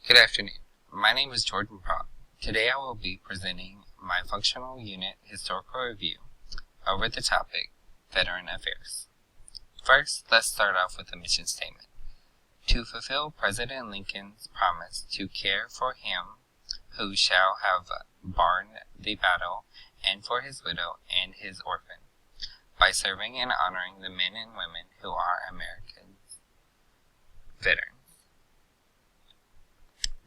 Good afternoon. My name is Jordan Prop. Today I will be presenting my functional unit historical review over the topic Veteran Affairs. First, let's start off with the mission statement. To fulfill President Lincoln's promise to care for him who shall have borne the battle, and for his widow and his orphan, by serving and honoring the men and women who are American veterans.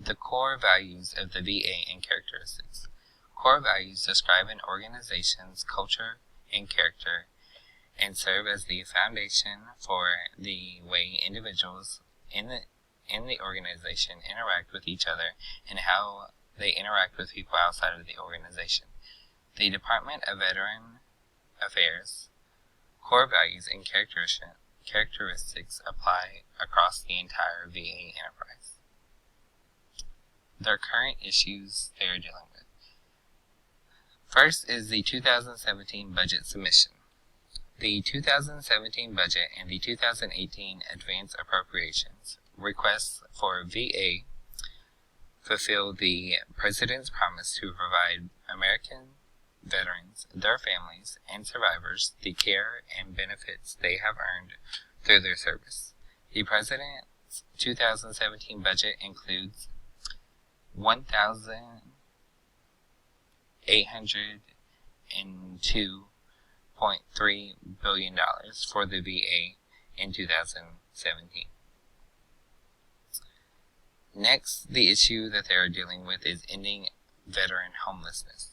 The core values of the VA and characteristics. Core values describe an organization's culture and character and serve as the foundation for the way individuals in the organization interact with each other and how they interact with people outside of the organization. The Department of Veteran Affairs core values and characteristics apply across the entire VA enterprise. Their current issues they are dealing with. First is the 2017 budget submission. The 2017 budget and the 2018 advance appropriations requests for VA fulfill the President's promise to provide American veterans, their families, and survivors the care and benefits they have earned through their service. The President's 2017 budget includes $1,802.3 billion for the VA in 2017. Next, the issue that they are dealing with is ending veteran homelessness.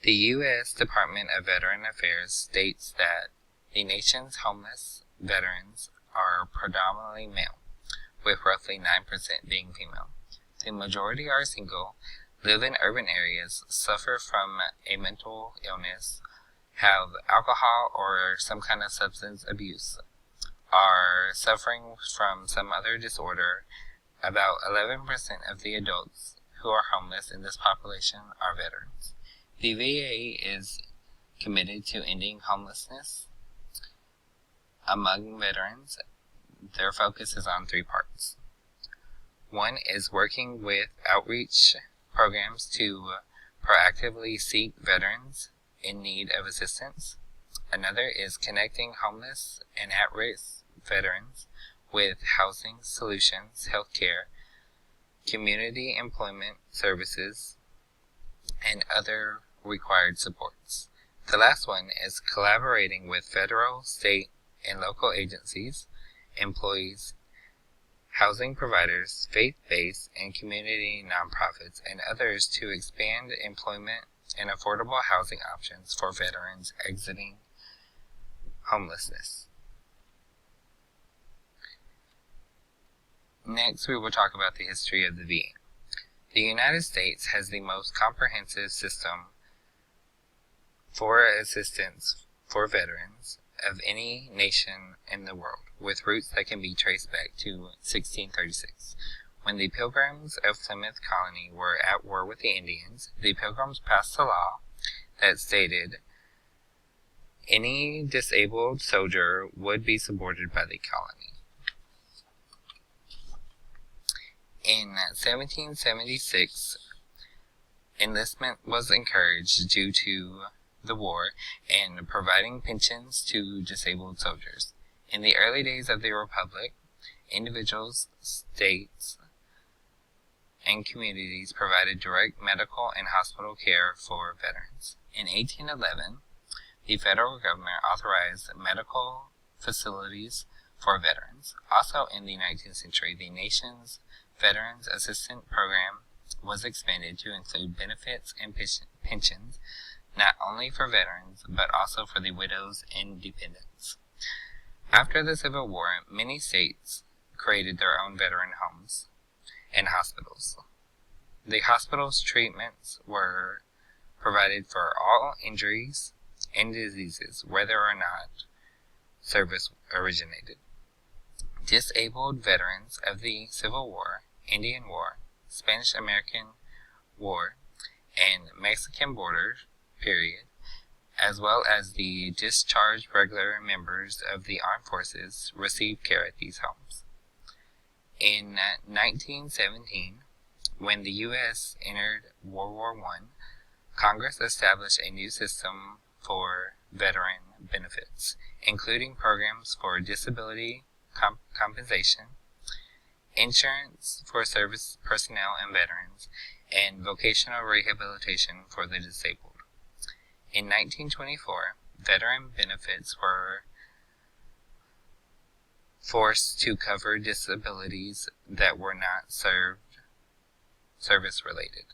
The U.S. Department of Veteran Affairs states that the nation's homeless veterans are predominantly male, with roughly 9% being female. The majority are single, live in urban areas, suffer from a mental illness, have alcohol or some kind of substance abuse, are suffering from some other disorder. About 11% of the adults who are homeless in this population are veterans. The VA is committed to ending homelessness among veterans. Their focus is on 3 parts. One is working with outreach programs to proactively seek veterans in need of assistance. Another is connecting homeless and at-risk veterans with housing solutions, healthcare, community employment services, and other required supports. The last one is collaborating with federal, state, and local agencies, employees, housing providers, faith-based and community nonprofits, and others to expand employment and affordable housing options for veterans exiting homelessness. Next, we will talk about the history of the VA. The United States has the most comprehensive system for assistance for veterans of any nation in the world, with roots that can be traced back to 1636. When the Pilgrims of Plymouth Colony were at war with the Indians, the Pilgrims passed a law that stated any disabled soldier would be supported by the colony. In 1776, enlistment was encouraged due to the war and providing pensions to disabled soldiers. In the early days of the Republic, individuals, states, and communities provided direct medical and hospital care for veterans. In 1811, the federal government authorized medical facilities for veterans. Also in the 19th century, the nation's Veterans Assistance Program was expanded to include benefits and pensions not only for veterans, but also for the widows and dependents. After the Civil War, many states created their own veteran homes and hospitals. The hospital's treatments were provided for all injuries and diseases, whether or not service originated. Disabled veterans of the Civil War, Indian War, Spanish-American War, and Mexican border period, as well as the discharged regular members of the armed forces, received care at these homes. In 1917, When the U.S. entered World War I, Congress established a new system for veteran benefits, including programs for disability compensation, insurance for service personnel and veterans, and vocational rehabilitation for the disabled. In 1924, veteran benefits were forced to cover disabilities that were not service-related.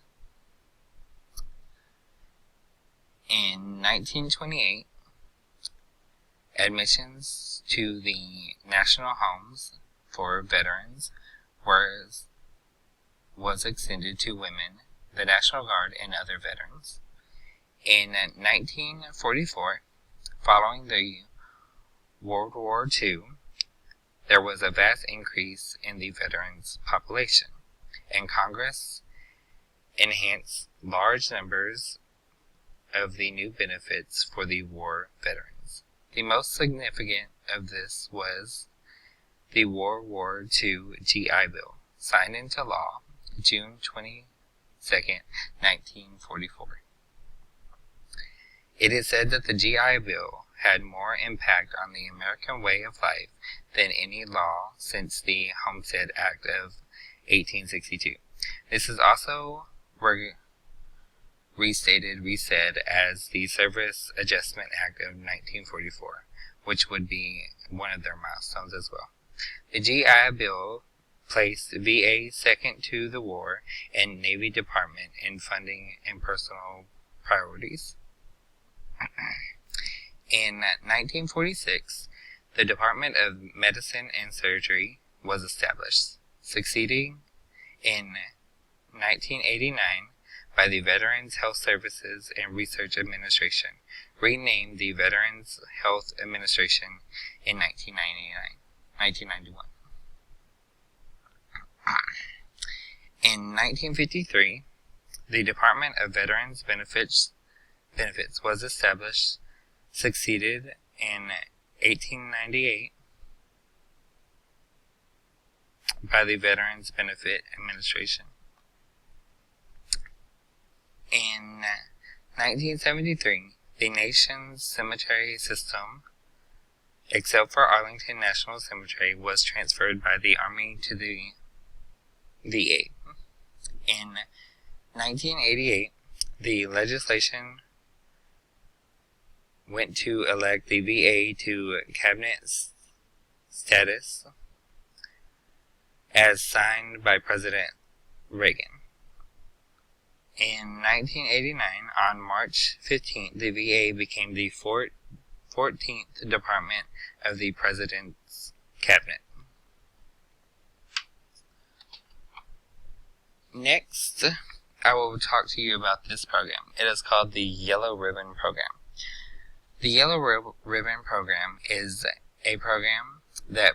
In 1928, admissions to the National Homes for Veterans was extended to women, the National Guard, and other veterans. In 1944, following the World War II, there was a vast increase in the veterans' population, and Congress enhanced large numbers of the new benefits for the war veterans. The most significant of this was the World War II GI Bill, signed into law June 22, 1944. It is said that the GI Bill had more impact on the American way of life than any law since the Homestead Act of 1862. This is also resaid as the Service Adjustment Act of 1944, which would be one of their milestones as well. The GI Bill placed VA second to the War and Navy Department in funding and personal priorities. In 1946, the Department of Medicine and Surgery was established, succeeding in 1989 by the Veterans Health Services and Research Administration, renamed the Veterans Health Administration in 1991. In 1953, the Department of Veterans Benefits was established, succeeded in 1898 by the Veterans Benefit Administration. In 1973, the nation's cemetery system, except for Arlington National Cemetery, was transferred by the Army to the VA. In 1988, the legislation went to elect the VA to cabinet status as signed by President Reagan. In 1989, on March 15th, the VA became the 14th department of the President's Cabinet. Next, I will talk to you about this program. It is called the Yellow Ribbon Program. The Yellow Ribbon Program is a program that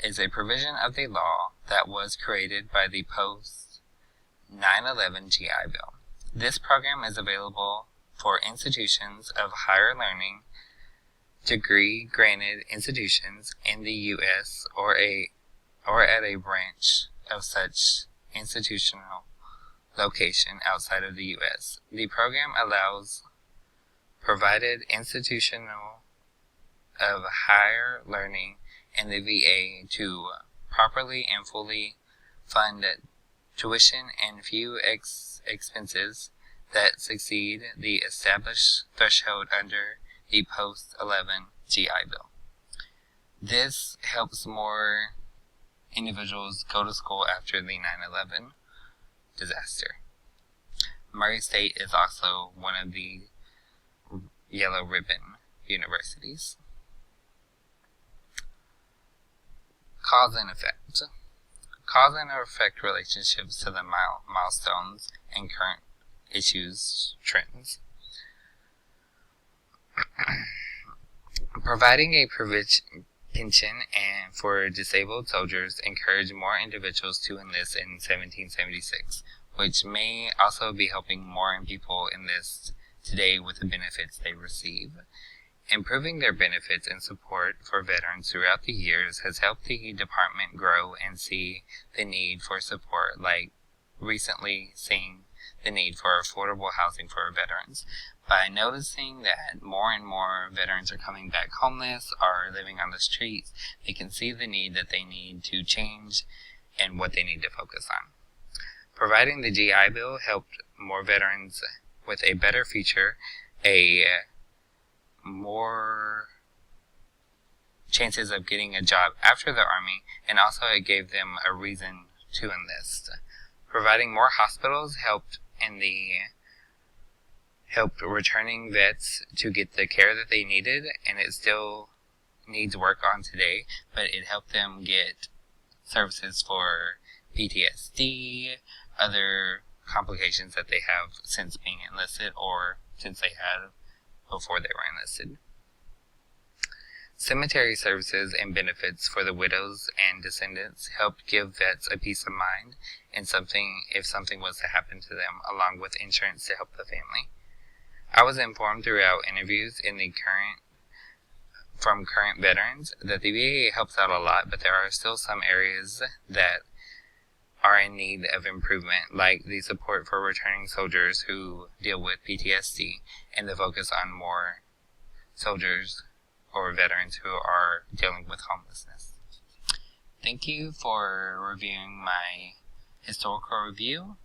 is a provision of the law that was created by the post-9/11 GI Bill. This program is available for institutions of higher learning, degree-granted institutions in the U.S. or at a branch of such institutional location outside of the U.S. The program allows provided institutional of higher learning in the VA to properly and fully fund tuition and few expenses that exceed the established threshold under the post-11 GI Bill. This helps more individuals go to school after the 9/11 disaster. Murray State is also one of the Yellow Ribbon universities. Cause and effect. Cause and effect relationships to the milestones and current issues trends. Providing a pension and for disabled soldiers encouraged more individuals to enlist in 1776, which may also be helping more people enlist today with the benefits they receive. Improving their benefits and support for veterans throughout the years has helped the department grow and see the need for support, like recently seeing the need for affordable housing for veterans. By noticing that more and more veterans are coming back homeless or living on the streets, they can see the need that they need to change and what they need to focus on. Providing the GI Bill helped more veterans with a better future, more chances of getting a job after the Army, and also it gave them a reason to enlist. Providing more hospitals helped returning vets to get the care that they needed, and it still needs work on today, but it helped them get services for PTSD, other complications that they have since being enlisted or since they had before they were enlisted. Cemetery services and benefits for the widows and descendants helped give vets a peace of mind and if something was to happen to them, along with insurance to help the family. I was informed throughout interviews from current veterans that the VA helps out a lot, but there are still some areas that are in need of improvement, like the support for returning soldiers who deal with PTSD and the focus on more soldiers or veterans who are dealing with homelessness. Thank you for reviewing my historical review.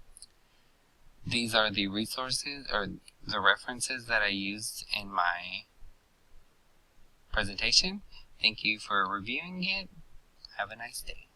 These are the resources or the references that I used in my presentation. Thank you for reviewing it. Have a nice day.